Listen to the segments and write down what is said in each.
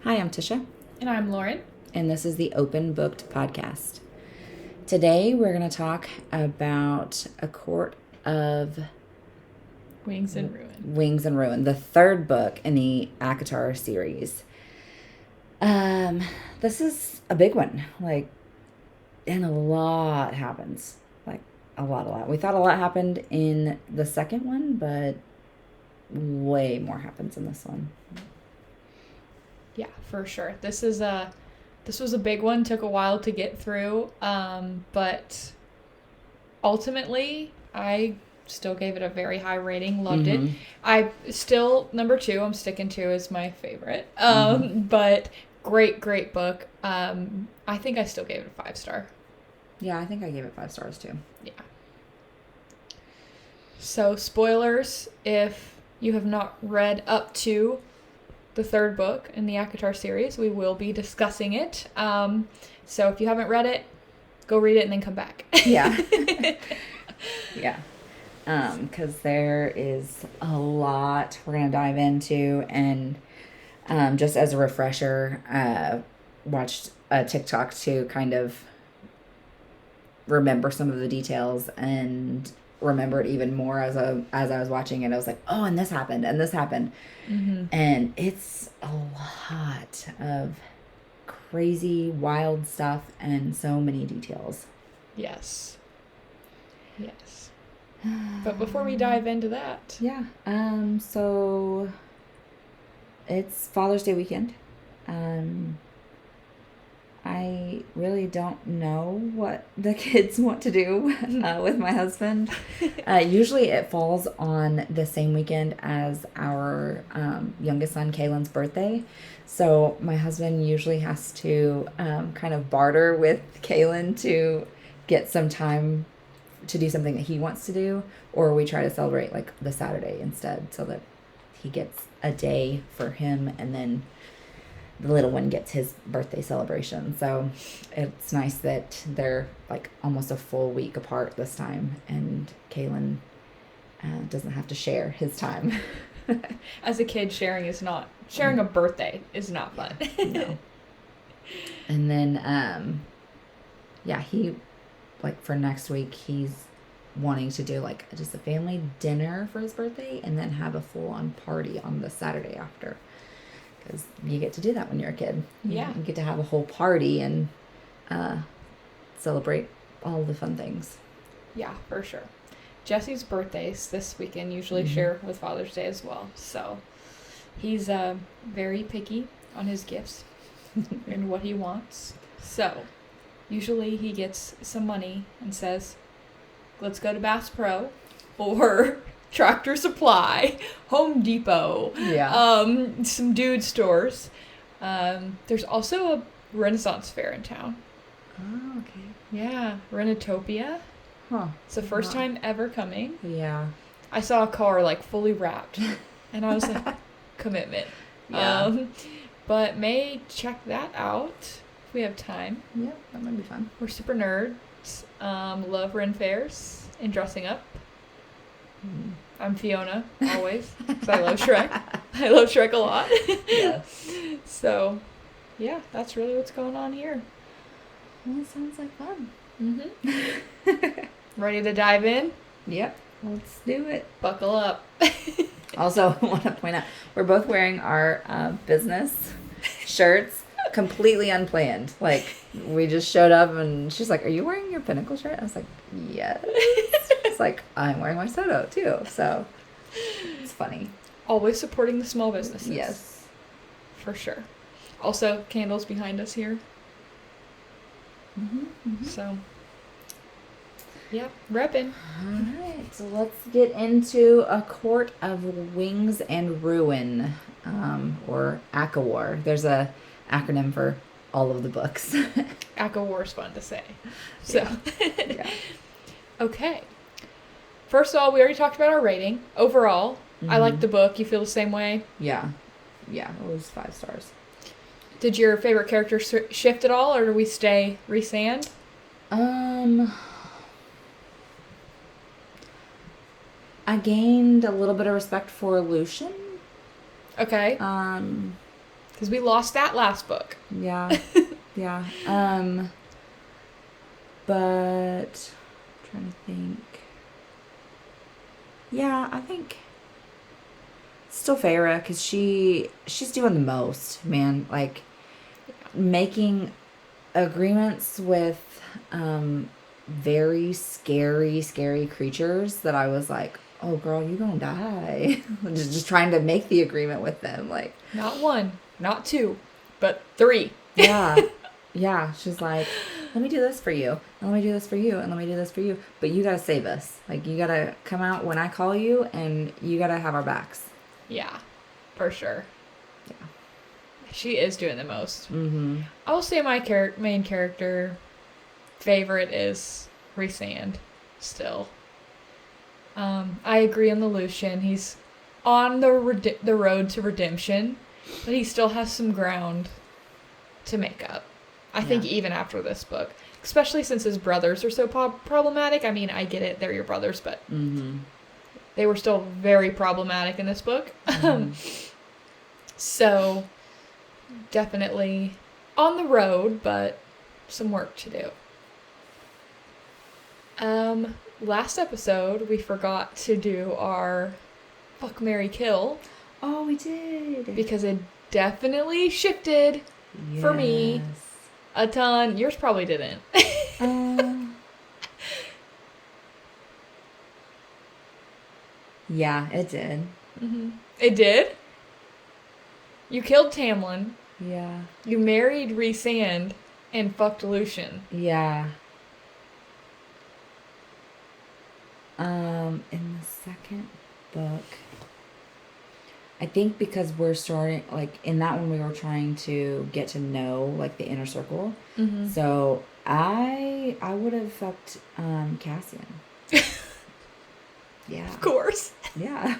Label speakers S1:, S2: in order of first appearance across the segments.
S1: Hi, I'm Tisha.
S2: And I'm Lauren.
S1: And this is the OpenBooked podcast. Today we're going to talk about A Court of
S2: Wings and Ruin.
S1: Wings and Ruin, the third book in the ACOTAR series. This is a big one, and a lot happens. A lot. We thought a lot happened in the second one, but way more happens in this one.
S2: Yeah, for sure. This was a big one. Took a while to get through, but ultimately, I still gave it a very high rating. Loved it. I still number 2. I'm sticking to is my favorite. But great book. I think I still gave it a 5-star.
S1: Yeah, I think I gave it 5 stars too.
S2: Yeah. So spoilers if you have not read up to the third book in the ACOTAR series, we will be discussing it. So if you haven't read it, go read it and then come back.
S1: Yeah. Yeah. Because there is a lot we're going to dive into. And just as a refresher, watched a TikTok to kind of remember some of the details and remember it even more as I was watching it. I was like, oh, and this happened, and this happened. And it's a lot of crazy, wild stuff and so many details.
S2: Yes. But before we dive into that.
S1: Yeah. So it's Father's Day weekend. I really don't know what the kids want to do with my husband. Usually it falls on the same weekend as our youngest son, Kaylin's birthday. So my husband usually has to kind of barter with Kaylin to get some time to do something that he wants to do. Or we try to celebrate the Saturday instead so that he gets a day for him and then the little one gets his birthday celebration. So it's nice that they're almost a full week apart this time, and Kaylin doesn't have to share his time.
S2: As a kid, sharing a birthday is not fun.
S1: No. And then, he, for next week, he's wanting to do just a family dinner for his birthday and then have a full-on party on the Saturday after. Because you get to do that when you're a kid.
S2: Yeah.
S1: You get to have a whole party and celebrate all the fun things.
S2: Yeah, for sure. Jesse's birthdays this weekend usually share with Father's Day as well. So he's very picky on his gifts and what he wants. So usually he gets some money and says, let's go to Bass Pro or Tractor Supply, Home Depot, some dude stores. There's also a Renaissance fair in town.
S1: Oh, okay.
S2: Yeah, Renatopia.
S1: Huh.
S2: It's the first time ever coming.
S1: Yeah.
S2: I saw a car fully wrapped, and I was like, commitment.
S1: Yeah.
S2: But may check that out if we have time.
S1: Yeah, that might be fun.
S2: We're super nerds. Love Ren fairs and dressing up. I'm Fiona, always, because I love Shrek. I love Shrek a lot.
S1: Yes.
S2: So, yeah, that's really what's going on here.
S1: Well, it sounds like fun.
S2: Ready to dive in?
S1: Yep, let's do it.
S2: Buckle up.
S1: Also, I want to point out, we're both wearing our business shirts completely unplanned. We just showed up and she's like, are you wearing your Pinnacle shirt? I was like, yes. It's I'm wearing my Soto too, so it's funny.
S2: Always supporting the small businesses.
S1: Yes.
S2: For sure. Also, candles behind us here. So, yeah, repping.
S1: All right, so let's get into A Court of Wings and Ruin, or ACOWAR. There's a acronym for all of the books.
S2: ACOWAR's fun to say. So,
S1: yeah.
S2: Okay. First of all, we already talked about our rating. Overall, I liked the book. You feel the same way?
S1: Yeah. Yeah, it was 5 stars.
S2: Did your favorite character shift at all, or do we stay Rhysand?
S1: I gained a little bit of respect for Lucian.
S2: Okay. Because we lost that last book.
S1: Yeah. Yeah. But I'm trying to think. Yeah, I think still Feyre, because she's doing the most, man. Like, making agreements with very scary creatures that I was like, oh girl, you gonna die. just trying to make the agreement with them, like,
S2: not 1, not 2, but 3.
S1: Yeah, she's like, let me do this for you, and let me do this for you, and let me do this for you, but you gotta save us. Like, you gotta come out when I call you, and you gotta have our backs.
S2: Yeah, for sure.
S1: Yeah,
S2: she is doing the most.
S1: Mm-hmm.
S2: I will say my main character favorite is Rhysand still. I agree on the Lucian. He's on the road to redemption, but he still has some ground to make up. I think even after this book, especially since his brothers are so problematic. I mean, I get it, they're your brothers, but they were still very problematic in this book. So, definitely on the road, but some work to do. Last episode, we forgot to do our Fuck, Marry, Kill.
S1: Oh, we did.
S2: Because it definitely shifted for me a ton. Yours probably didn't.
S1: Yeah, it did.
S2: Mm-hmm. It did? You killed Tamlin.
S1: Yeah.
S2: You married Rhysand and fucked Lucian.
S1: Yeah. In the second book, I think because we're starting, like, in that one we were trying to get to know, like, the inner circle. Mm-hmm. So I would have fucked Cassian. Yeah.
S2: Of course.
S1: Yeah.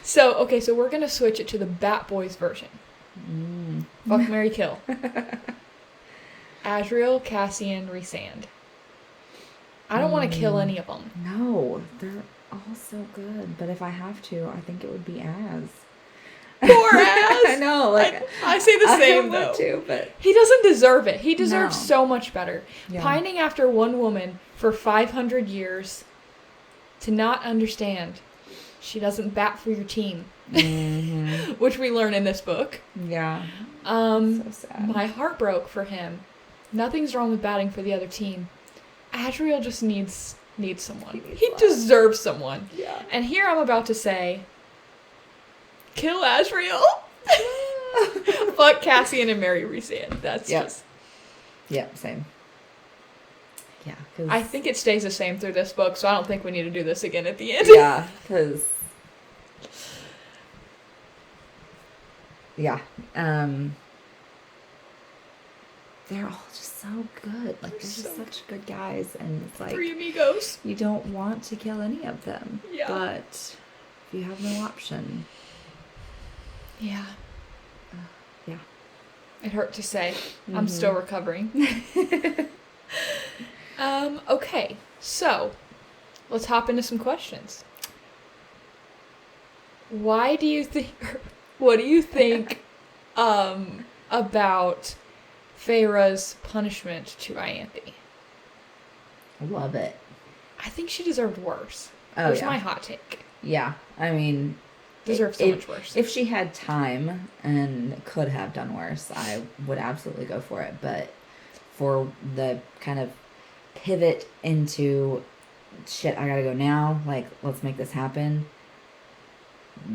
S2: So we're going to switch it to the Bat Boys version. Fuck, marry, kill. Asriel, Cassian, Rhysand. I don't want to kill any of them.
S1: No, they're all so good. But if I have to, I think it would be Az.
S2: Poor Az!
S1: I know. Like,
S2: I say the same, though.
S1: I want to, but
S2: he doesn't deserve it. He deserves so much better.
S1: Yeah.
S2: Pining after one woman for 500 years to not understand she doesn't bat for your team. Mm-hmm. Which we learn in this book.
S1: Yeah.
S2: So sad. My heart broke for him. Nothing's wrong with batting for the other team. Asriel just needs someone. He deserves someone. Yeah. And here I'm about to say, kill Asriel. Fuck Cassian and marry Rhysand. That's just...
S1: Yep, same. Yeah.
S2: I think it stays the same through this book, so I don't think we need to do this again at the end.
S1: Yeah, because... Yeah. They're all just so good. Like, they're just such good guys. And it's like...
S2: 3 amigos.
S1: You don't want to kill any of them.
S2: Yeah.
S1: But if you have no option...
S2: Yeah.
S1: Yeah.
S2: It hurt to say. Mm-hmm. I'm still recovering. Okay. So, let's hop into some questions. What do you think about Feyre's punishment to Ianthe?
S1: I love it.
S2: I think she deserved worse.
S1: Oh,
S2: That's my hot take.
S1: Yeah. I mean...
S2: Deserves so much worse.
S1: If she had time and could have done worse, I would absolutely go for it. But for the kind of pivot into, shit, I gotta go now, like, let's make this happen,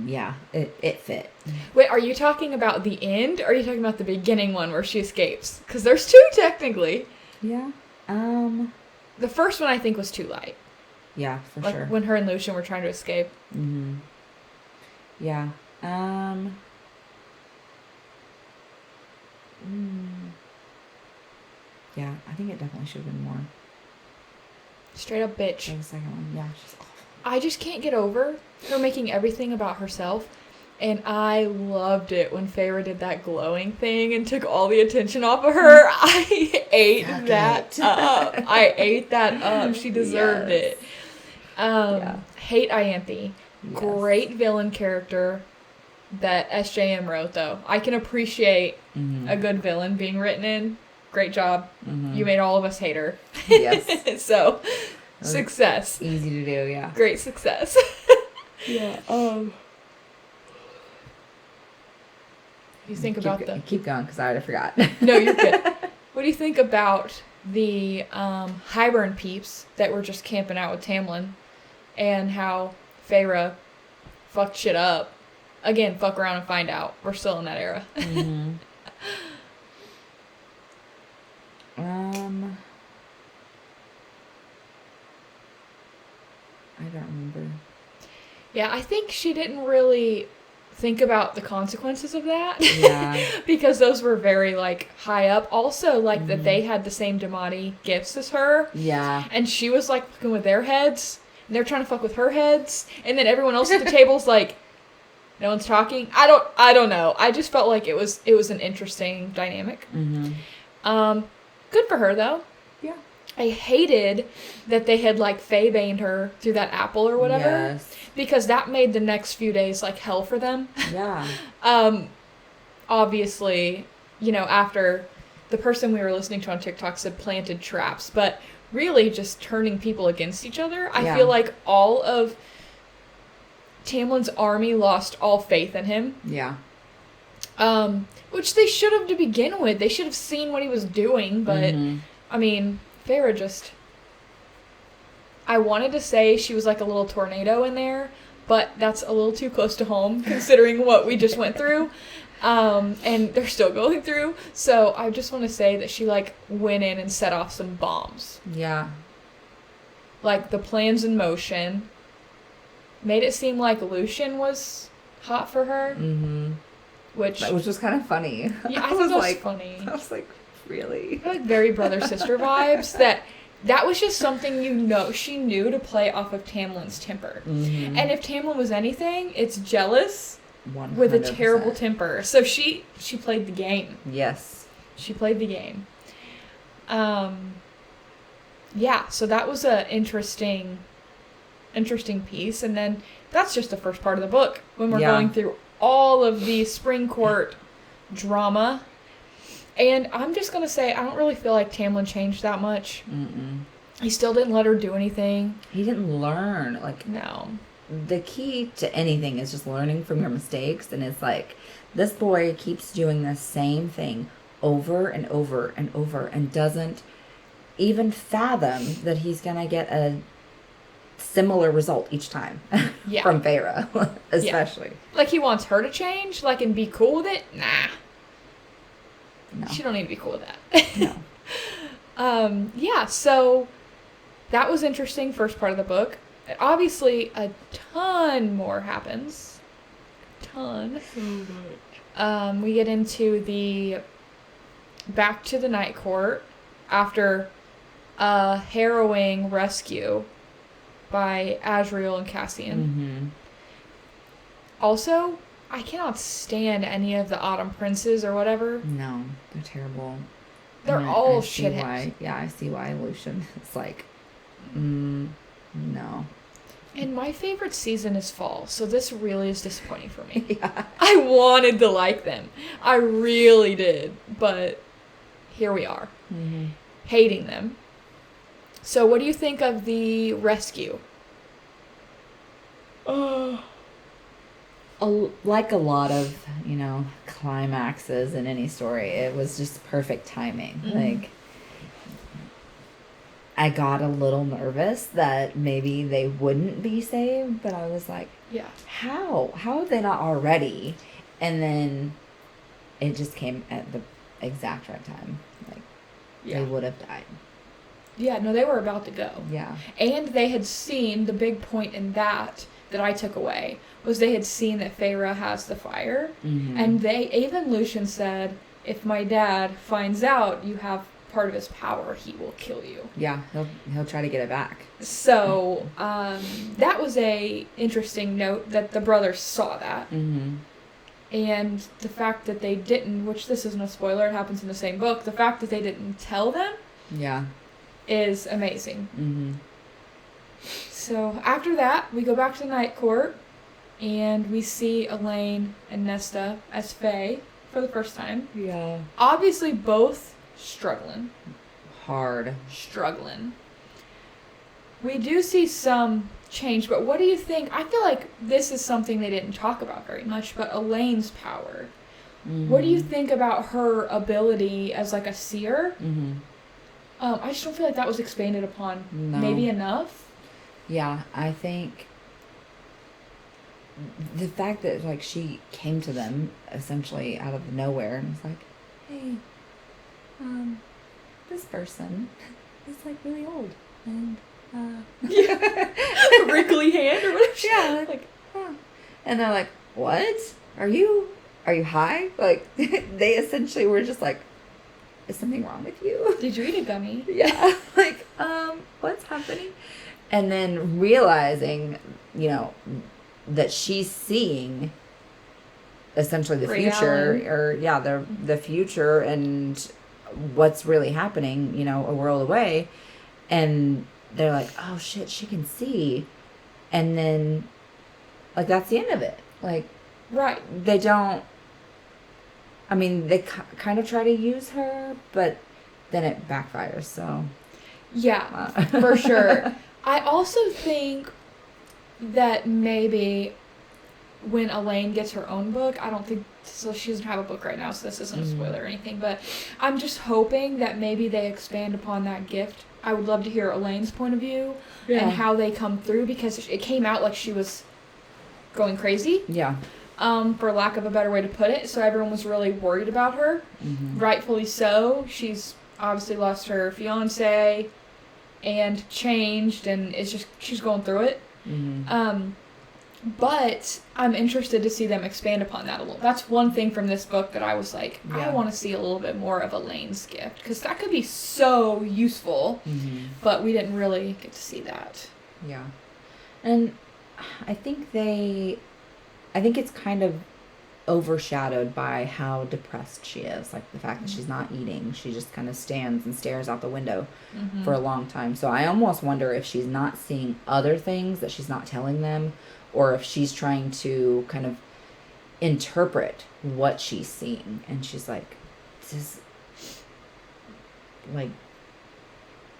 S1: yeah, it fit.
S2: Wait, are you talking about the end, or are you talking about the beginning one where she escapes? Because there's two, technically.
S1: Yeah.
S2: The first one, I think, was too light.
S1: Yeah, for
S2: like
S1: sure.
S2: When her and Lucian were trying to escape.
S1: Mm-hmm. Yeah. Yeah, I think it definitely should have been more.
S2: Straight up bitch.
S1: The second one, yeah, she's awful.
S2: I just can't get over her making everything about herself. And I loved it when Feyre did that glowing thing and took all the attention off of her. I ate that up. I ate that up. She deserved it. Hate Ianthe. Yes. Great villain character. that SJM wrote, though. I can appreciate a good villain being written in. Great job. You made all of us hate her.
S1: Yes.
S2: So, success.
S1: Easy to do, yeah.
S2: Great success.
S1: Yeah.
S2: You think about the...
S1: Keep going, because I already forgot.
S2: No, you're good. What do you think about the Highburn peeps that were just camping out with Tamlin, and how Feyre fucked shit up? Again, fuck around and find out. We're still in that era.
S1: Mm-hmm. I don't remember.
S2: Yeah, I think she didn't really think about the consequences of that.
S1: Yeah.
S2: Because those were very, like, high up. Also, like, that they had the same Damati gifts as her.
S1: Yeah.
S2: And she was, like, fucking with their heads. And they're trying to fuck with her heads. And then everyone else at the table's like, no one's talking. I don't know. I just felt like it was an interesting dynamic.
S1: Mm-hmm.
S2: Good for her, though.
S1: Yeah.
S2: I hated that they had, like, Fey-baned her through that apple or whatever.
S1: Yes.
S2: Because that made the next few days, like, hell for them.
S1: Yeah.
S2: Obviously, you know, after the person we were listening to on TikTok said planted traps, but really just turning people against each other. I feel like all of Tamlin's army lost all faith in him.
S1: Yeah.
S2: Which they should have to begin with. They should have seen what he was doing, but, I mean, Feyre just... I wanted to say she was like a little tornado in there, but that's a little too close to home, considering what we just went through. And they're still going through. So I just want to say that she, like, went in and set off some bombs.
S1: Yeah.
S2: Like, the plan's in motion. Made it seem like Lucian was hot for her. Mm-hmm. Which
S1: was kind of funny.
S2: Yeah, I thought that was funny.
S1: I was like, really?
S2: Like, very brother-sister vibes. That was just something, you know, she knew to play off of Tamlin's temper. Mm-hmm. And if Tamlin was anything, it's jealous
S1: 100%.
S2: With a terrible temper. So she played the game.
S1: Yes.
S2: She played the game. Yeah, so that was a interesting piece. And then that's just the first part of the book, when we're going through all of the Spring Court drama. And I'm just going to say, I don't really feel like Tamlin changed that much. Mm-mm. He still didn't let her do anything.
S1: He didn't learn. Like,
S2: no.
S1: The key to anything is just learning from your mistakes. And it's like, this boy keeps doing the same thing over and over and over and doesn't even fathom that he's going to get a similar result each time from Feyre, especially.
S2: Yeah. Like, he wants her to change, like, and be cool with it? Nah.
S1: No.
S2: She don't need to be cool with that. No. Yeah, so that was interesting, first part of the book. Obviously, a ton more happens. So much. We get into the back to the Night Court after a harrowing rescue by Asriel and Cassian. Mm-hmm. Also, I cannot stand any of the Autumn Princes or whatever.
S1: No, they're terrible.
S2: They're all shitheads.
S1: Yeah, I see why Lucian is like, no.
S2: And my favorite season is fall, so this really is disappointing for me.
S1: Yeah.
S2: I wanted to like them. I really did, but here we are. Mm-hmm. Hating them. So what do you think of the rescue?
S1: Like a lot of, climaxes in any story, it was just perfect timing. Mm-hmm. Like, I got a little nervous that maybe they wouldn't be saved, but I was like, how are they not already? And then it just came at the exact right time. Like, they would have died.
S2: Yeah, no, they were about to go.
S1: Yeah.
S2: And they had seen, the big point in that I took away, was they had seen that Feyre has the fire. Mm-hmm. And even Lucian said, if my dad finds out you have part of his power, he will kill you.
S1: Yeah, he'll try to get it back.
S2: So, that was a interesting note that the brothers saw that. Mm-hmm. And the fact that they didn't, which this isn't a spoiler, it happens in the same book, the fact that they didn't tell them is amazing. Mm-hmm. So after that, we go back to the Night Court, And we see Elaine and Nesta as Faye for the first time.
S1: Yeah.
S2: Obviously, both struggling.
S1: Hard.
S2: Struggling. We do see some change, but what do you think? I feel like this is something they didn't talk about very much, but Elaine's power. Mm-hmm. What do you think about her ability as like a seer?
S1: Mm-hmm.
S2: I just don't feel like that was expanded upon maybe enough.
S1: Yeah, I think the fact that like she came to them essentially out of nowhere and was like, hey, this person is like really old and
S2: wrinkly hand or whatever.
S1: Yeah, like, huh. And they're like, what? Are you high? Like, they essentially were just like, is something wrong with you?
S2: Did you eat a gummy?
S1: Yeah, like, what's happening? And then realizing, that she's seeing essentially the future, or the future and what's really happening, a world away. And they're like, oh shit, she can see. And then, like, that's the end of it. Like,
S2: right.
S1: They don't, they kind of try to use her, but then it backfires, so.
S2: Yeah, for sure. I also think that maybe when Elaine gets her own book, I don't think, so she doesn't have a book right now, so this isn't a spoiler or anything, but I'm just hoping that maybe they expand upon that gift. I would love to hear Elaine's point of view and how they come through, because it came out like she was going crazy.
S1: Yeah.
S2: For lack of a better way to put it. So everyone was really worried about her. Mm-hmm. Rightfully so. She's obviously lost her fiance and changed, and she's going through it. Mm-hmm. But I'm interested to see them expand upon that a little. That's one thing from this book that I was like, I want to see a little bit more of Elaine's gift, because that could be so useful. Mm-hmm. But we didn't really get to see that.
S1: Yeah. And I think it's kind of overshadowed by how depressed she is. Like the fact that she's not eating. She just kind of stands and stares out the window for a long time. So I almost wonder if she's not seeing other things that she's not telling them, or if she's trying to kind of interpret what she's seeing. And she's like, this is, like,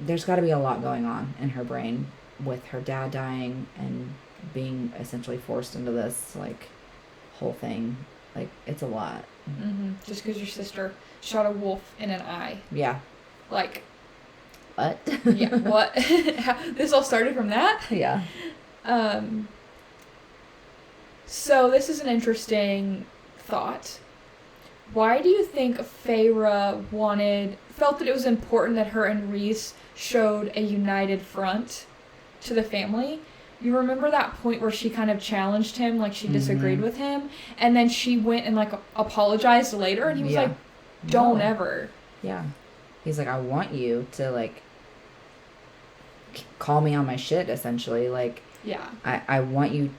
S1: there's got to be a lot going on in her brain with her dad dying and being essentially forced into this, like, whole thing. Like, it's a lot.
S2: Mm-hmm. Just because your sister shot a wolf in an eye.
S1: Yeah.
S2: Like.
S1: What?
S2: Yeah, what? This all started from that?
S1: Yeah.
S2: So this is an interesting thought. Why do you think Feyre felt that it was important that her and Rhys showed a united front to the family? You remember that point where she kind of challenged him, like she disagreed with him, and then she went and like apologized later, and he was like, don't ever.
S1: Yeah. He's like, I want you to like call me on my shit, essentially. Like,
S2: yeah.
S1: I want you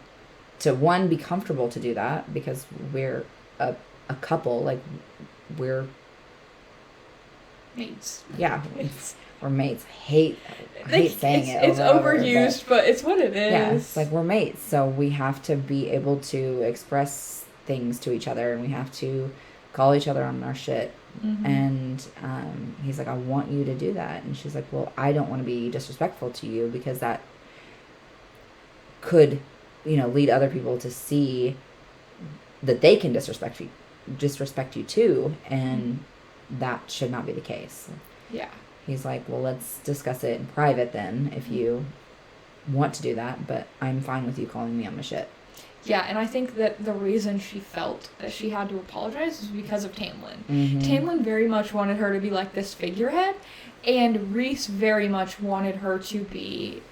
S1: to, one, be comfortable to do that, because we're a couple, like, we're
S2: mates.
S1: Yeah. We're mates. I hate saying it.
S2: It's overused, but it's what it is.
S1: Yeah, it's like we're mates, so we have to be able to express things to each other, and we have to call each other on our shit. Mm-hmm. And he's like, I want you to do that. And she's like, well, I don't want to be disrespectful to you, because that could, lead other people to see that they can disrespect you too, and that should not be the case.
S2: Yeah.
S1: He's like, well, let's discuss it in private then, if you want to do that, but I'm fine with you calling me on my shit.
S2: Yeah, and I think that the reason she felt that she had to apologize was because of Tamlin. Mm-hmm. Tamlin very much wanted her to be like this figurehead, and Rhys very much wanted her to be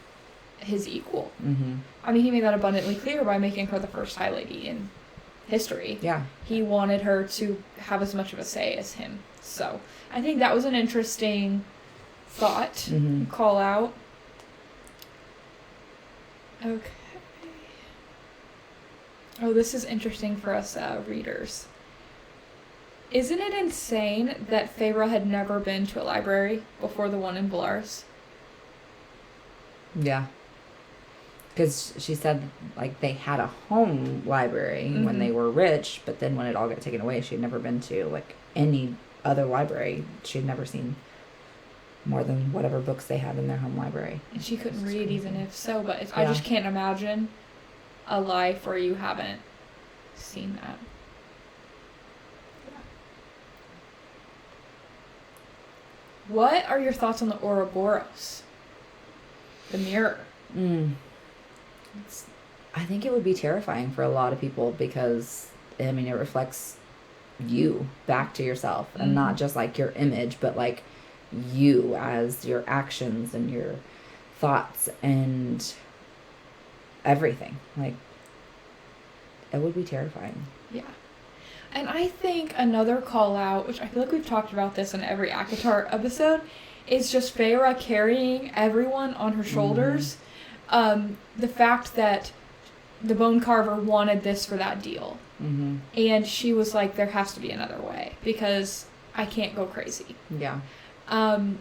S2: his equal. Mm-hmm. I mean, he made that abundantly clear by making her the first High Lady in history.
S1: Yeah.
S2: He wanted her to have as much of a say as him. So I think that was an interesting thought. Call out. Okay. Oh, this is interesting for us readers. Isn't it insane that Feyre had never been to a library before the one in Velaris?
S1: Yeah. Because she said, like, they had a home library when they were rich, but then when it all got taken away, she'd never been to, like, any other library. She'd never seen more than whatever books they had in their home library.
S2: And she couldn't read even if so, but I just can't imagine a life where you haven't seen that. Yeah. What are your thoughts on the Ouroboros? The mirror.
S1: I think it would be terrifying for a lot of people because, I mean, it reflects you back to yourself and not just like your image, but like you as your actions and your thoughts and everything. Like, it would be terrifying.
S2: Yeah. And I think another call out, which I feel like we've talked about this in every ACOTAR episode, is just Feyre carrying everyone on her shoulders. The fact that the Bone Carver wanted this for that deal. And she was like, there has to be another way because I can't go crazy.
S1: Yeah.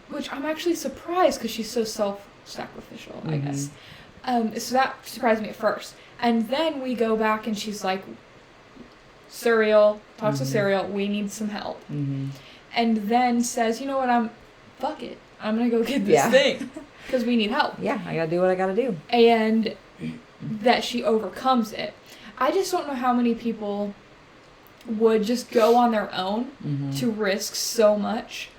S2: Which I'm actually surprised because she's so self-sacrificial, I guess. So that surprised me at first. And then we go back and she's like, Suriel, talks to Suriel, we need some help. And then says, you know what, fuck it. I'm going to go get this thing because we need help.
S1: Yeah, I got to do what I got to do.
S2: And that she overcomes it. I just don't know how many people would just go on their own to risk so much,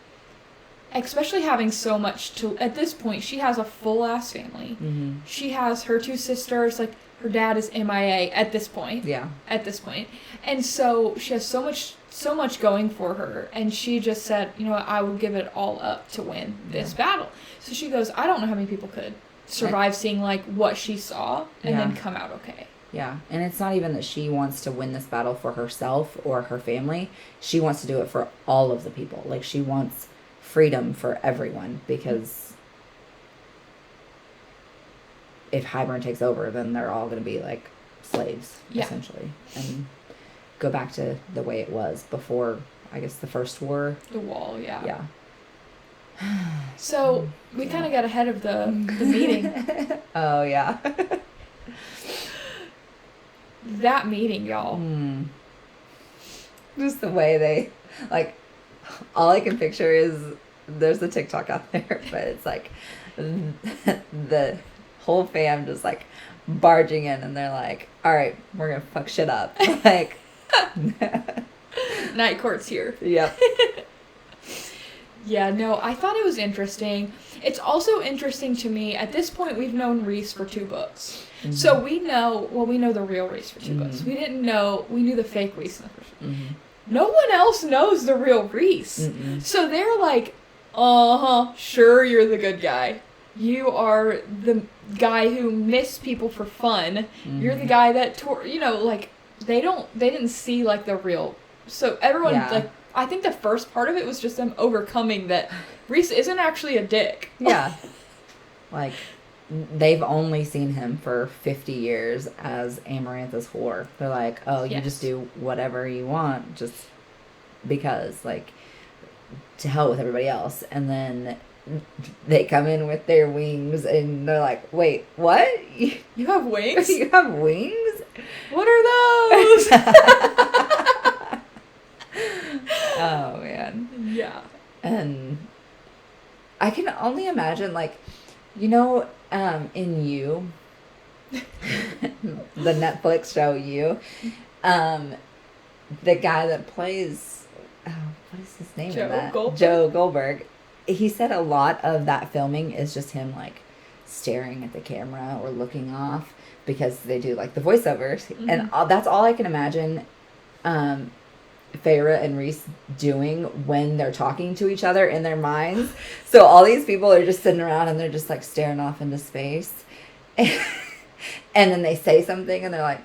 S2: especially having so much to, at this point, she has a full-ass family. She has her 2 sisters, like, her dad is MIA at this point.
S1: Yeah.
S2: At this point. And so she has so much going for her, and she just said, you know what, I would give it all up to win this battle. So she goes, I don't know how many people could survive seeing, like, what she saw and then come out okay.
S1: Yeah, and it's not even that she wants to win this battle for herself or her family. She wants to do it for all of the people. Like, she wants freedom for everyone because if Hybern takes over, then they're all going to be, like, slaves, essentially. And go back to the way it was before, I guess, the first war.
S2: The wall, yeah.
S1: Yeah.
S2: So, we kind of got ahead of the meeting.
S1: Oh, yeah.
S2: That meeting, y'all.
S1: Just the way they, like, all I can picture is, there's a TikTok out there, but it's like, the whole fam just, like, barging in, and they're like, all right, we're gonna fuck shit up. Like,
S2: Night court's here.
S1: Yep.
S2: Yeah, no, I thought it was interesting. It's also interesting to me, at this point, we've known Rhys for 2 books. So we know the real Rhys for 2 books. We knew the fake Rhys in the first one. No one else knows the real Rhys. So they're like, sure, you're the good guy. You are the guy who missed people for fun. You're the guy that they didn't see, like, the real. So everyone, like, I think the first part of it was just them overcoming that Rhys isn't actually a dick.
S1: Yeah. Like, they've only seen him for 50 years as Amarantha's whore. They're like, oh, you just do whatever you want just because, like, to hell with everybody else. And then they come in with their wings and they're like, wait, what?
S2: You have wings?
S1: You have wings?
S2: What are those?
S1: Oh, man.
S2: Yeah.
S1: And I can only imagine, like, you know, in You, the Netflix show You, the guy that plays, what is his name in that? Joe Goldberg. He said a lot of that filming is just him, like, staring at the camera or looking off because they do, like, the voiceovers. And that's all I can imagine Feyre and Rhys doing when they're talking to each other in their minds. So all these people are just sitting around and they're just, like, staring off into space. And then they say something and they're like,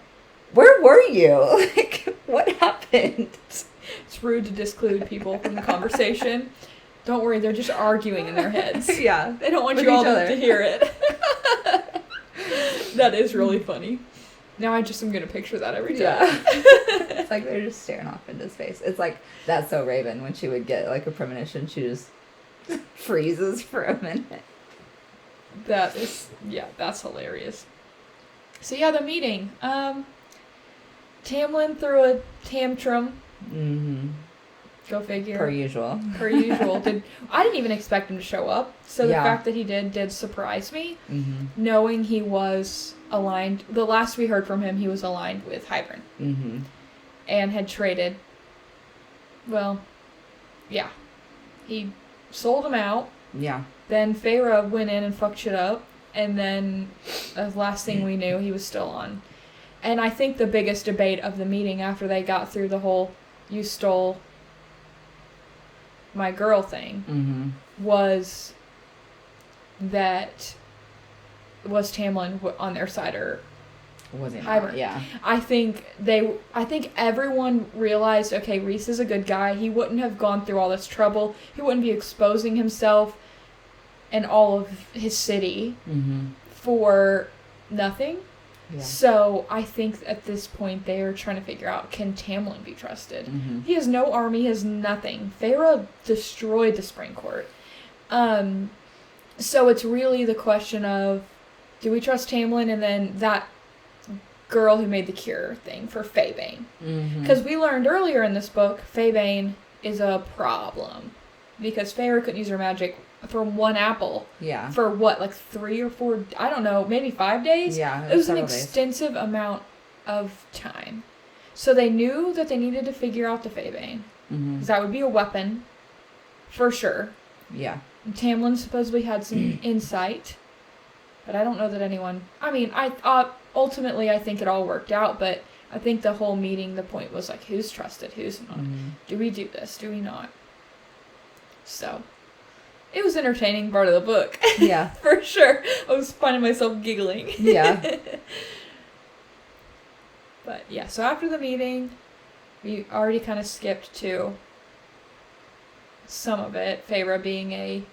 S1: where were you? Like, what happened?
S2: It's rude to disclude people from the conversation. Don't worry, they're just arguing in their heads.
S1: Yeah.
S2: They don't want you all to hear it. That is really funny. Now I just am going to picture that every time.
S1: Yeah. It's like they're just staring off into space. It's like That's So Raven, when she would get, like, a premonition, she just freezes for a minute.
S2: That is, yeah, that's hilarious. So yeah, the meeting. Tamlin threw a tantrum.
S1: Mm-hmm.
S2: Go figure.
S1: Per usual.
S2: I didn't even expect him to show up. So the
S1: Yeah.
S2: fact that he did surprise me.
S1: Mm-hmm.
S2: Knowing he was aligned. The last we heard from him, he was aligned with Hybern.
S1: Mm-hmm.
S2: And had traded. Well, yeah. He sold him out.
S1: Yeah.
S2: Then Feyre went in and fucked shit up. And then the last thing we knew, he was still on. And I think the biggest debate of the meeting after they got through the whole "you stole my girl" thing
S1: Mm-hmm.
S2: was Tamlin on their side or
S1: Was it
S2: Hybern?
S1: not? Yeah.
S2: I think everyone realized, okay, Rhys is a good guy. He wouldn't have gone through all this trouble. He wouldn't be exposing himself and all of his city
S1: Mm-hmm.
S2: for nothing.
S1: Yeah.
S2: So I think at this point they are trying to figure out, can Tamlin be trusted?
S1: Mm-hmm.
S2: He has no army, he has nothing. Feyre destroyed the Spring Court. So it's really the question of, do we trust Tamlin, and then that girl who made the cure thing for Faebane? Because we learned earlier in this book, Faebane is a problem. Because Feyre couldn't use her magic from one apple.
S1: Yeah.
S2: For what, like 3 or 4, I don't know, maybe 5 days?
S1: Yeah.
S2: It was an
S1: several days.
S2: extensive amount of time. So they knew that they needed to figure out the Faebane.
S1: Mm-hmm.
S2: Because that would be a weapon. For sure.
S1: Yeah.
S2: And Tamlin supposedly had some insight. But I don't know that anyone... I mean, ultimately I think it all worked out, but I think the whole meeting, the point was like, who's trusted, who's not?
S1: Mm-hmm.
S2: Do we do this? Do we not? So, it was an entertaining part of the book.
S1: Yeah.
S2: For sure. I was finding myself giggling.
S1: Yeah.
S2: But yeah, so after the meeting, we already kind of skipped to some of it. Feyre being a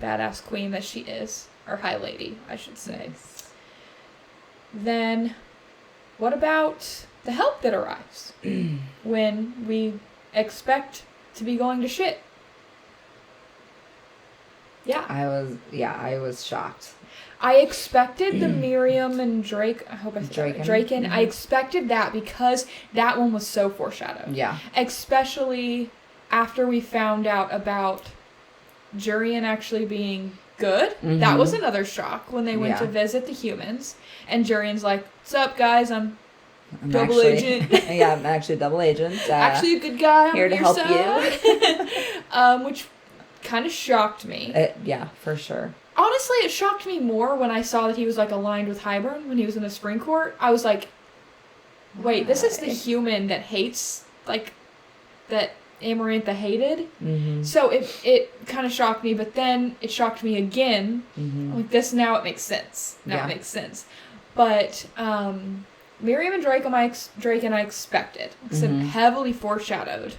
S2: badass queen that she is. Or high lady, I should say.
S1: Nice.
S2: Then, what about the help that arrives when we expect to be going to shit? Yeah.
S1: I was shocked.
S2: I expected the Miriam and Drake, I hope I said
S1: Draken.
S2: that right. Draken.
S1: Mm-hmm.
S2: I expected that because that one was so foreshadowed.
S1: Yeah.
S2: Especially after we found out about Jurian actually being good.
S1: Mm-hmm.
S2: That was another shock when they went
S1: Yeah.
S2: to visit the humans. And Jurian's like, "What's up, guys? I'm double
S1: actually,
S2: agent."
S1: Yeah, I'm actually a double agent.
S2: Actually a good guy. I'm
S1: here
S2: on
S1: to
S2: your
S1: help
S2: side. Which kind of shocked me.
S1: Yeah, for sure.
S2: Honestly, it shocked me more when I saw that he was, like, aligned with Hybern when he was in the Spring Court. I was like, wait, this is the
S1: Why?
S2: human that hates, like, that Amarantha hated?
S1: Mm-hmm.
S2: So it kind of shocked me, but then it shocked me again.
S1: Mm-hmm.
S2: Like, this, now it makes sense.
S1: Yeah.
S2: It makes sense. But, Miriam and Drake and I expected. It's
S1: Mhm.
S2: heavily foreshadowed.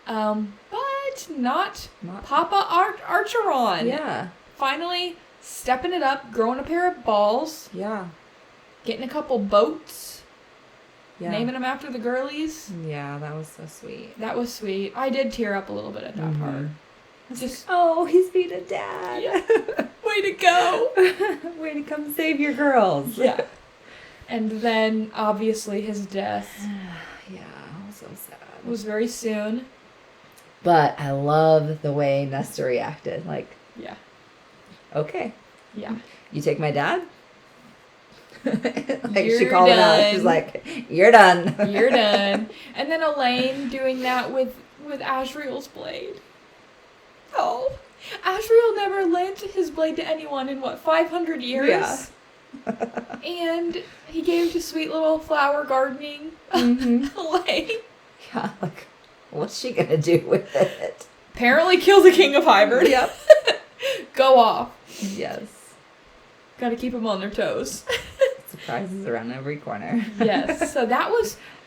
S2: But not Papa Archeron.
S1: Yeah.
S2: Finally stepping it up, growing a pair of balls,
S1: Yeah.
S2: getting a couple boats,
S1: Yeah.
S2: naming them after the girlies.
S1: Yeah, that was so sweet.
S2: That was sweet. I did tear up a little bit at that
S1: Mhm.
S2: part. Just,
S1: Oh, he's being a dad.
S2: Yeah. way to go!
S1: Way to come save your girls.
S2: Yeah. And then, obviously, his death
S1: Yeah, it was so sad.
S2: was very soon.
S1: But I love the way Nesta reacted. Like,
S2: Yeah.
S1: okay,
S2: Yeah.
S1: you take my dad? Like, she
S2: You're
S1: called it out.
S2: done.
S1: She's like, you're done.
S2: You're done. And then Elaine doing that with Asriel's blade. Oh. Asriel never lent his blade to anyone in, 500 years?
S1: Yeah.
S2: And he gave to sweet little flower gardening
S1: Mm-hmm.
S2: Elaine.
S1: Yeah, like, what's she gonna do with it?
S2: Apparently kill the king of Hybern.
S1: Yep.
S2: Go off.
S1: Yes.
S2: Gotta keep them on their toes.
S1: Surprises around every corner.
S2: Yes. So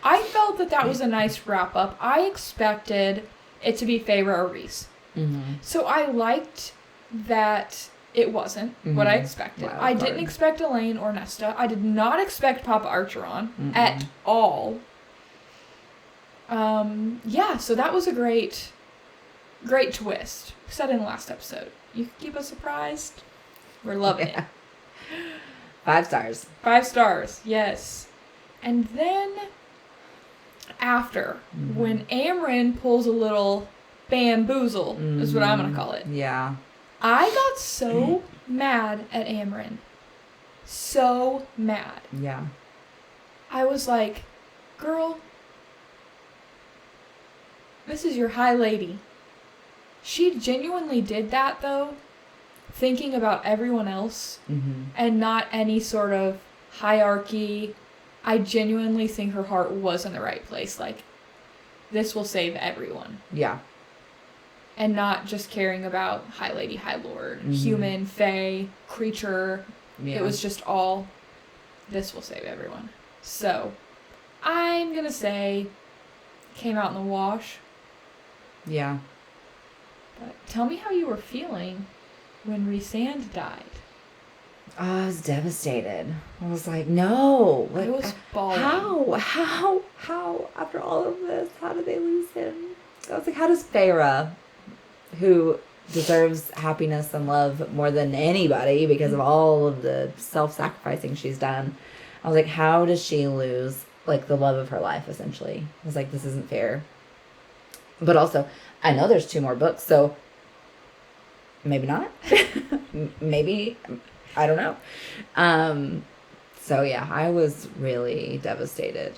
S2: I felt that was a nice wrap up. I expected it to be Feyre or Rhys.
S1: Mm-hmm.
S2: So I liked that it wasn't what I expected.
S1: Wild
S2: I
S1: card.
S2: didn't expect Elaine or Nesta. I did not expect Papa Archeron
S1: Mm-mm.
S2: at all. Yeah, so that was a great twist. Said in the last episode. You can keep us surprised. We're loving it.
S1: 5 stars.
S2: 5 stars, yes. And then after, when Amryn pulls a little bamboozle, is what I'm going to call it.
S1: Yeah.
S2: I got so mad at Amryn. So mad.
S1: Yeah.
S2: I was like, girl, this is your high lady. She genuinely did that, though, thinking about everyone else and not any sort of hierarchy. I genuinely think her heart was in the right place. Like, this will save everyone.
S1: Yeah.
S2: And not just caring about high lady, high lord, human, fae, creature. Yeah. It was just all, this will save everyone. So, I'm going to say, came out in the wash.
S1: Yeah.
S2: But tell me how you were feeling when Rhysand died.
S1: I was devastated. I was like, no. Like,
S2: I was bawling.
S1: How, after all of this, how did they lose him? I was like, how does Feyre, who deserves happiness and love more than anybody because of all of the self-sacrificing she's done, I was like, how does she lose, like, the love of her life, essentially? I was like, this isn't fair. But also, I know there's 2 more books, so maybe not. Maybe, I don't know. So yeah, I was really devastated.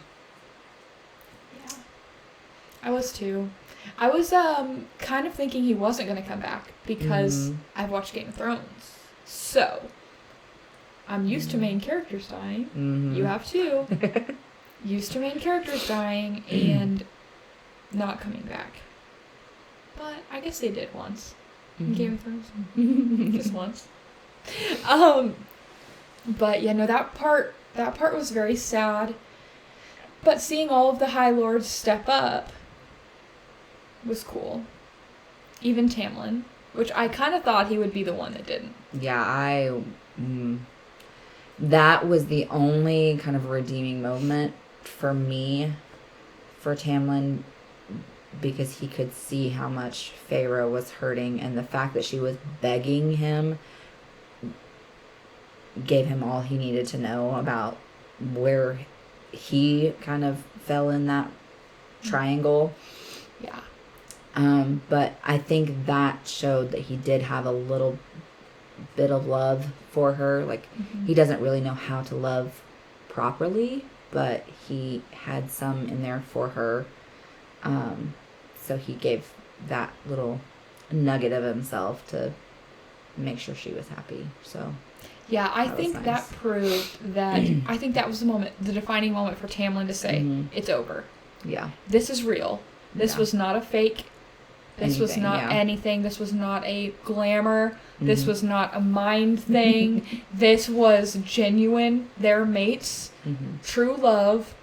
S2: Yeah, I was too. I was kind of thinking he wasn't going to come back because I've watched Game of Thrones. So, I'm used to main characters dying. You have too. Used to main characters dying and not coming back. But I guess they did once in Game of Thrones. Just once. But yeah, no, that part was very sad. But seeing all of the High Lords step up was cool. Even Tamlin, which I kind of thought he would be the one that didn't.
S1: Yeah, that was the only kind of redeeming moment for me, for Tamlin, because he could see how much Feyre was hurting, and the fact that she was begging him gave him all he needed to know about where he kind of fell in that triangle.
S2: Yeah.
S1: But I think that showed that he did have a little bit of love for her. Like, he doesn't really know how to love properly, but he had some in there for her. So he gave that little nugget of himself to make sure she was happy. So
S2: yeah, I think nice. That proved that I think that was the defining moment for Tamlin to say, it's over.
S1: Yeah.
S2: This is real. This was not a fake. This was not anything. This was not a glamour. This was not a mind thing. This was genuine. They're mates. True love.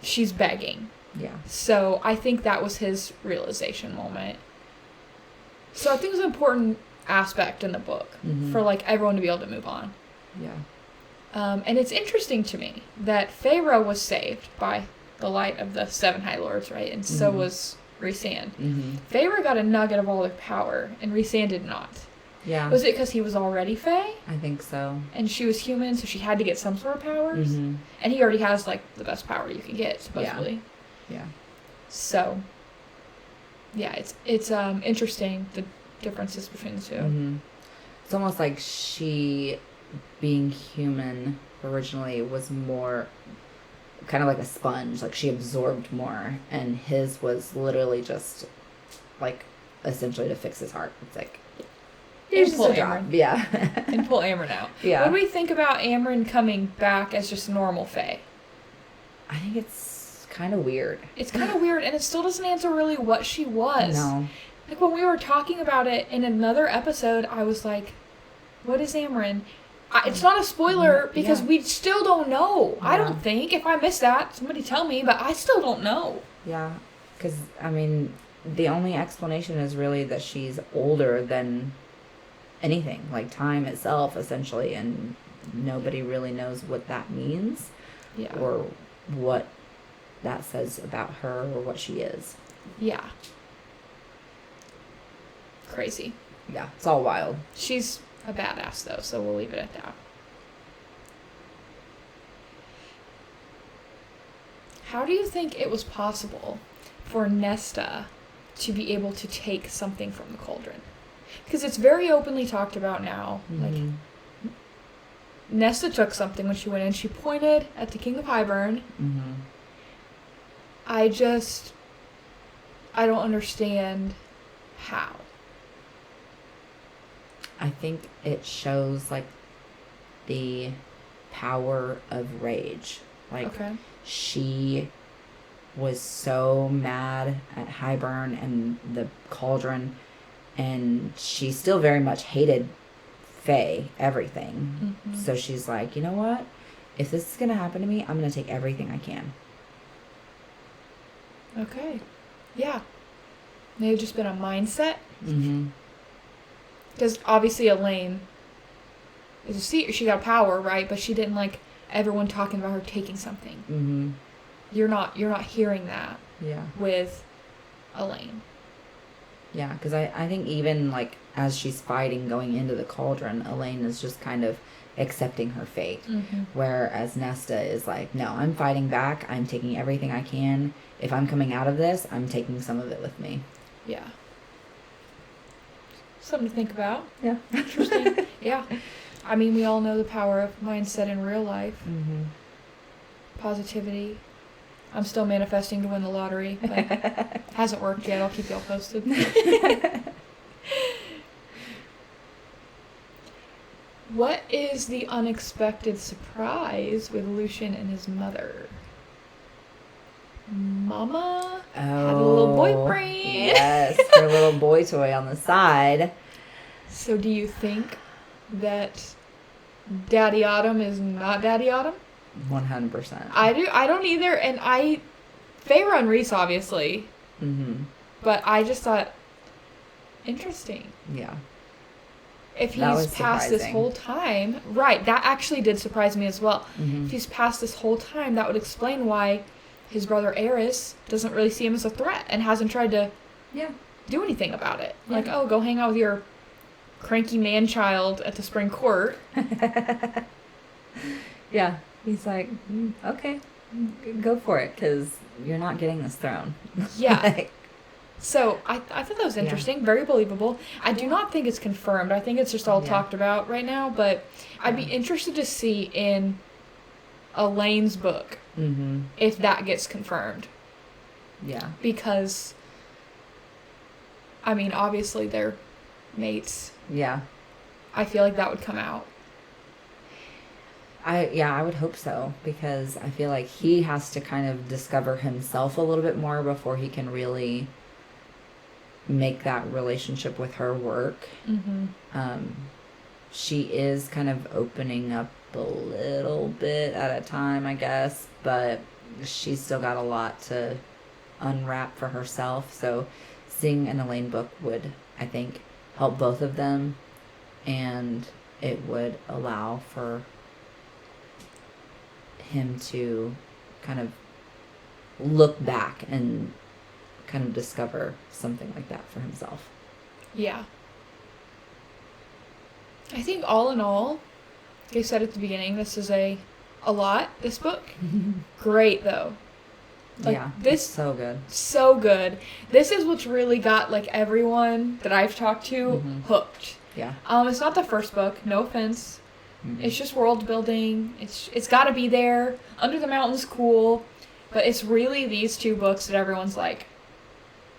S2: She's begging.
S1: Yeah.
S2: So I think that was his realization moment. So I think it was an important aspect in the book for like everyone to be able to move on.
S1: Yeah.
S2: And it's interesting to me that Feyre was saved by the light of the 7 High Lords, right? And so was Rhysand. Feyre got a nugget of all their power, and Rhysand did not.
S1: Yeah.
S2: Was it because he was already Fae?
S1: I think so.
S2: And she was human, so she had to get some sort of powers? And he already has, like, the best power you can get, supposedly.
S1: Yeah.
S2: So, yeah, it's interesting, the differences between the two.
S1: It's almost like she, being human originally, was more kind of like a sponge. Like, she absorbed more, and his was literally just, like, essentially to fix his heart. It's like,
S2: and pull Amryn.
S1: Yeah.
S2: And pull Amryn out.
S1: Yeah.
S2: What do we think about Amryn coming back as just normal Fae?
S1: I think it's kind of weird.
S2: It's kind of weird, and it still doesn't answer really what she was.
S1: No.
S2: Like, when we were talking about it in another episode, I was like, what is Amryn? It's not a spoiler because we still don't know. Yeah. I don't think. If I missed that, somebody tell me, but I still don't know.
S1: Yeah, because, I mean, the only explanation is really that she's older than anything, like time itself, essentially, and nobody really knows what that means or what that says about her or what she is.
S2: Yeah. Crazy.
S1: Yeah, it's all wild.
S2: She's a badass, though, so we'll leave it at that. how do you think it was possible for Nesta to be able to take something from the cauldron? Because it's very openly talked about now. Like, Nesta took something when she went in. She pointed at the King of Highburn. I don't understand how.
S1: I think it shows, like, the power of rage. Like, she was so mad at Highburn and the cauldron, and she still very much hated Faye, everything. So she's like, you know what? If this is going to happen to me, I'm going to take everything I can.
S2: Okay. Yeah. May have just been a mindset. Because obviously Elaine is a seer. She got power, right? But she didn't like everyone talking about her taking something. You're not hearing that.
S1: Yeah.
S2: With Elaine.
S1: Yeah, because I think even like as she's fighting going into the cauldron, Elaine is just kind of accepting her fate. Whereas Nesta is like, no, I'm fighting back. I'm taking everything I can. If I'm coming out of this, I'm taking some of it with me.
S2: Yeah. Something to think about.
S1: Yeah.
S2: Interesting. Yeah. I mean, we all know the power of mindset in real life. Positivity. I'm still manifesting to win the lottery, but hasn't worked yet. I'll keep y'all posted. What is the unexpected surprise with Lucian and his mother? Mama had a little boyfriend.
S1: Yes, her little boy toy on the side.
S2: So do you think that Daddy Autumn is not Daddy Autumn?
S1: 100%.
S2: I don't either, and Feyre and Rhys, obviously. But I just thought, interesting.
S1: Yeah.
S2: If he's passed this whole time, right, that actually did surprise me as well. If he's passed this whole time, that would explain why his brother Eris doesn't really see him as a threat and hasn't tried to do anything about it. Yeah. Like, oh, go hang out with your cranky man-child at the Spring Court.
S1: Yeah. He's like, okay, go for it, because you're not getting this throne.
S2: Yeah. So I thought that was interesting, very believable. I do not think it's confirmed. I think it's just all talked about right now, but I'd be interested to see in Elaine's book if that gets confirmed.
S1: Yeah.
S2: Because, I mean, obviously they're mates.
S1: Yeah.
S2: I feel like that would come out.
S1: I would hope so, because I feel like he has to kind of discover himself a little bit more before he can really make that relationship with her work. She is kind of opening up a little bit at a time, I guess, but she's still got a lot to unwrap for herself. So seeing an Elaine book would, I think, help both of them, and it would allow for him to kind of look back and kind of discover something like that for himself. Yeah.
S2: I think all in all, like I said at the beginning, this is a lot, this book. Great, though. Like,
S1: yeah,
S2: this
S1: so good.
S2: So good. This is what's really got, like, everyone that I've talked to hooked.
S1: Yeah.
S2: It's not the first book, no offense. It's just world building. It's got to be there. Under the Mountain's cool, but it's really these two books that everyone's like,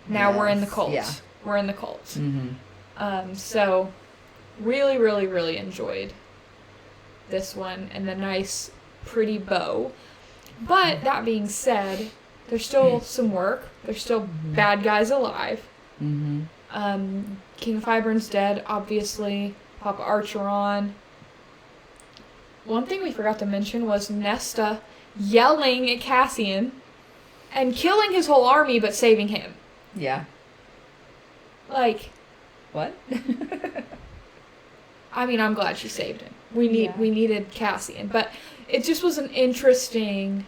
S2: now we're in the cult.
S1: Yeah.
S2: We're in the cult. So really, really, really enjoyed this one and the nice, pretty bow. But that being said, there's still some work. There's still bad guys alive. King of Hyburn's dead, obviously. Papa Archeron. One thing we forgot to mention was Nesta yelling at Cassian and killing his whole army, but saving him.
S1: Yeah.
S2: Like,
S1: what?
S2: I mean, I'm glad she saved him. We needed Cassian, but it just was an interesting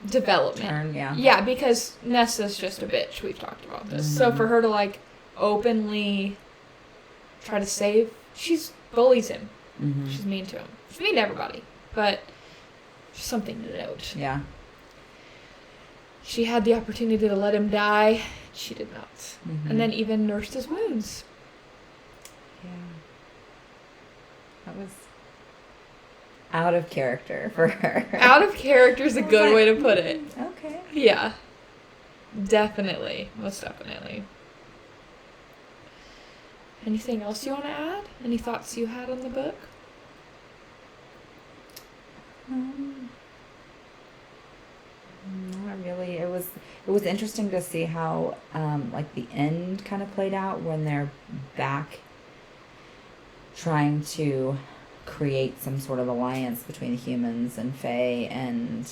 S2: development.
S1: Turn, yeah.
S2: Yeah, because Nesta's just a bitch. We've talked about this. So for her to like openly try to save, she bullies him. She's mean to him. Which mean to everybody, but just something to note.
S1: Yeah.
S2: She had the opportunity to let him die. She did not.
S1: Mm-hmm.
S2: And then even nursed his wounds.
S1: Yeah. That was out of character for her.
S2: Out of character is a good way to put it.
S1: Okay.
S2: Yeah. Definitely. Most definitely. Anything else you want to add? Any thoughts you had on the book?
S1: Not really. It was interesting to see how like the end kind of played out when they're back trying to create some sort of alliance between the humans and Fae, and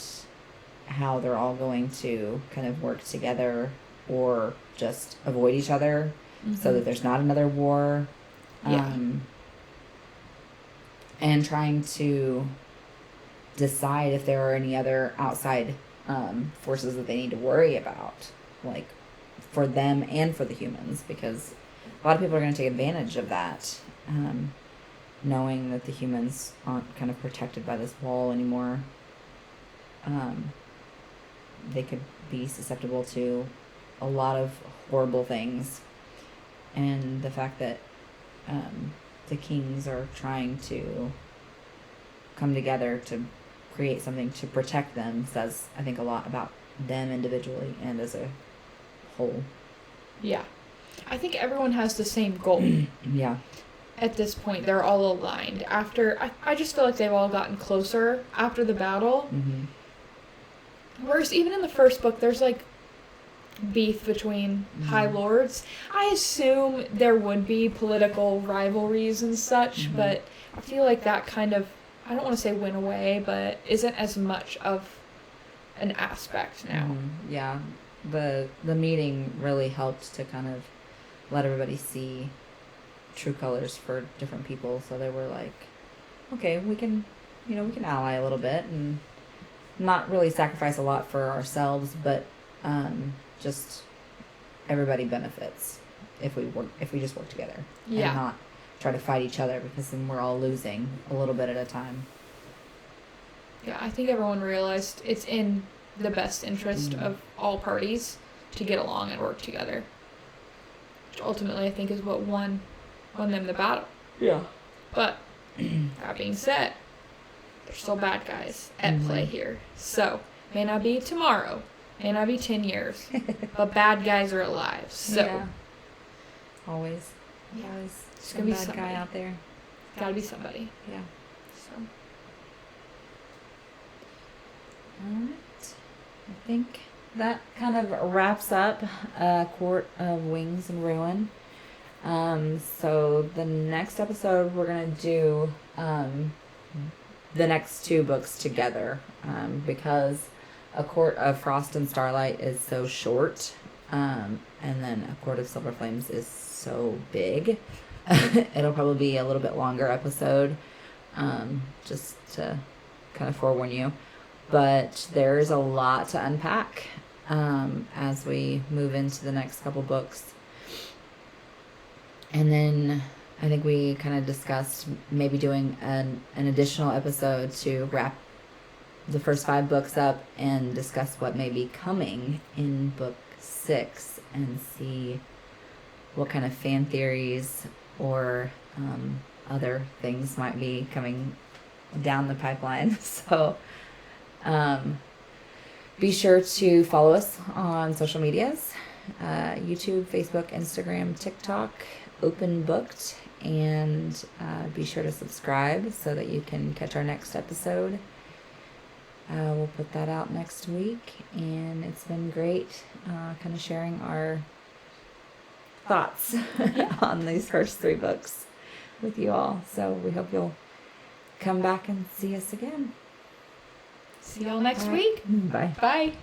S1: how they're all going to kind of work together or just avoid each other, so that there's not another war.
S2: Yeah.
S1: And trying to decide if there are any other outside forces that they need to worry about, like for them and for the humans, because a lot of people are going to take advantage of that, knowing that the humans aren't kind of protected by this wall anymore. They could be susceptible to a lot of horrible things, and the fact that the kings are trying to come together to create something to protect them says, I think, a lot about them individually and as a whole.
S2: Yeah. I think everyone has the same goal.
S1: Yeah.
S2: At this point, they're all aligned. I just feel like they've all gotten closer after the battle.
S1: Mm-hmm.
S2: Whereas even in the first book, there's like beef between High Lords. I assume there would be political rivalries and such, but I feel like that kind of, I don't want to say went away, but isn't as much of an aspect now.
S1: Yeah. The meeting really helped to kind of let everybody see true colors for different people, so they were like, okay, we can ally a little bit and not really sacrifice a lot for ourselves, but just everybody benefits if we just work together.
S2: Yeah.
S1: And not try to fight each other, because then we're all losing a little bit at a time.
S2: Yeah, I think everyone realized it's in the best interest of all parties to get along and work together, which ultimately I think is what won them the battle.
S1: Yeah.
S2: But that being said, there's still bad guys at play here. So, may not be tomorrow, may not be 10 years, but bad guys are alive. So,
S1: yeah. Always. Always.
S2: It's gonna be
S1: bad
S2: somebody
S1: guy out there.
S2: Gotta be somebody.
S1: Yeah.
S2: So,
S1: alright. I think that kind of wraps up Court of Wings and Ruin. So the next episode we're gonna do the next two books together, because A Court of Frost and Starlight is so short, and then A Court of Silver Flames is so big. It'll probably be a little bit longer episode, just to kind of forewarn you. But there's a lot to unpack as we move into the next couple books. And then I think we kind of discussed maybe doing an additional episode to wrap the first 5 books up and discuss what may be coming in book 6 and see what kind of fan theories or other things might be coming down the pipeline. So be sure to follow us on social medias, YouTube, Facebook, Instagram, TikTok, OpenBooked, and be sure to subscribe so that you can catch our next episode. We'll put that out next week, and it's been great kind of sharing our thoughts on these first 3 books with you all. So we hope you'll come back and see us again.
S2: see y'all next week.
S1: Bye.
S2: Bye.